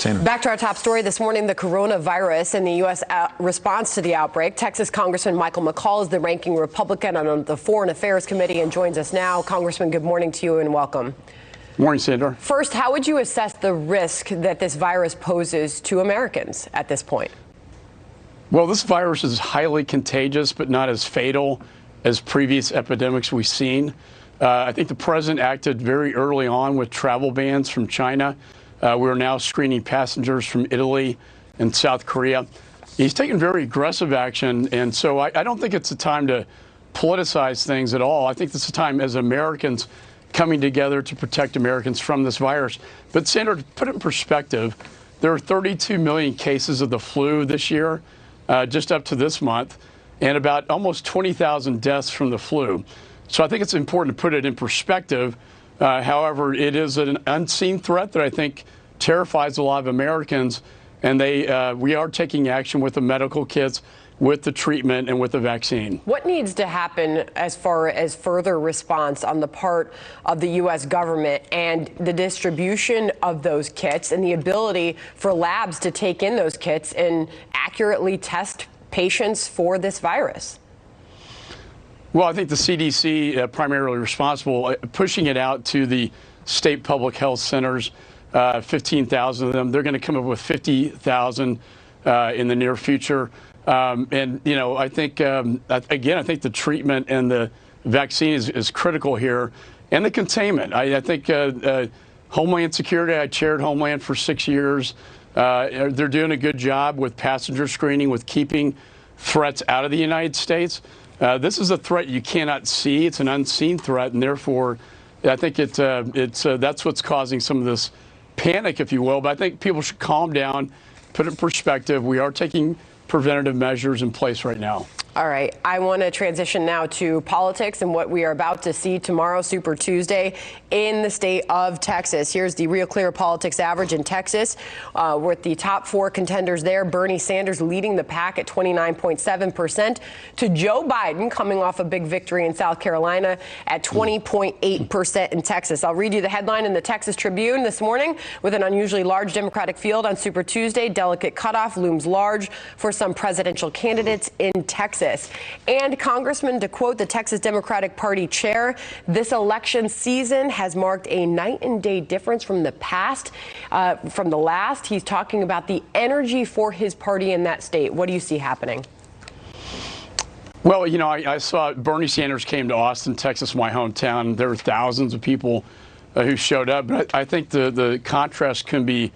Sandra. Back to our top story this morning, the coronavirus and the U.S. response to the outbreak. Texas Congressman McCaul is the ranking Republican on the Foreign Affairs Committee and joins us now. Congressman, good morning to you and welcome. Morning, Sandra. First, how would you assess the risk that this virus poses to Americans at this point? Well, this virus is highly contagious, but not as fatal as previous epidemics we've seen. I think the president acted very early on with travel bans from China. We're now screening passengers from Italy and South Korea. He's taken very aggressive action, and so I don't think it's a time to politicize things at all. I think this is a time as Americans coming together to protect Americans from this virus. But, Sandra, to put it in perspective, there are 32 million cases of the flu this year, just up to this month, and about almost 20,000 deaths from the flu. So I think it's important to put it in perspective. However, it is an unseen threat that I think terrifies a lot of Americans, and we are taking action with the medical kits, with the treatment, and with the vaccine. What needs to happen as far as further response on the part of the U.S. government and the distribution of those kits and the ability for labs to take in those kits and accurately test patients for this virus? Well, I think the CDC primarily responsible, pushing it out to the state public health centers, 15,000 of them. They're going to come up with 50,000 in the near future. And, you know, I think, again, I think the treatment and the vaccine is critical here, and the containment. I think Homeland Security, I chaired Homeland for 6 years. They're doing a good job with passenger screening, with keeping threats out of the United States. This is a threat you cannot see. It's an unseen threat, and therefore, I think that's what's causing some of this panic, if you will. But I think people should calm down, put it in perspective. We are taking preventative measures in place right now. All right. I want to transition now to politics and what we are about to see tomorrow, Super Tuesday, in the state of Texas. Here's the Real Clear Politics average in Texas. With the top four contenders there, Bernie Sanders leading the pack at 29.7%, to Joe Biden coming off a big victory in South Carolina at 20.8% in Texas. I'll read you the headline in the Texas Tribune this morning. With an unusually large Democratic field on Super Tuesday, delicate cutoff looms large for some presidential candidates in Texas. And Congressman, to quote the Texas Democratic Party chair, this election season has marked a night and day difference from the past, from the last. He's talking about the energy for his party in that state. What do you see happening? Well, you know, I saw Bernie Sanders came to Austin, Texas, my hometown. There were thousands of people who showed up. But I think the contrast can be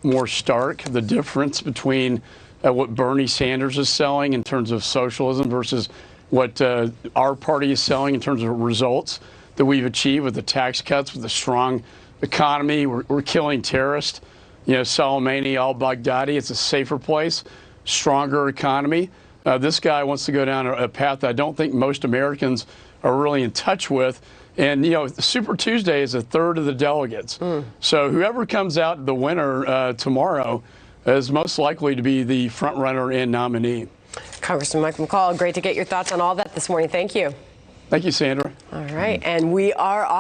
more stark, the difference between what Bernie Sanders is selling in terms of socialism versus what our party is selling in terms of results that we've achieved with the tax cuts, with the strong economy. We're killing terrorists. You know, Soleimani, al-Baghdadi, it's a safer place, stronger economy. This guy wants to go down a path that I don't think most Americans are really in touch with. And, you know, Super Tuesday is a third of the delegates. So whoever comes out the winner tomorrow is most likely to be the front runner and nominee. Congressman Mike McCaul, great to get your thoughts on all that this morning. Thank you. Thank you, Sandra. All right. And we are off.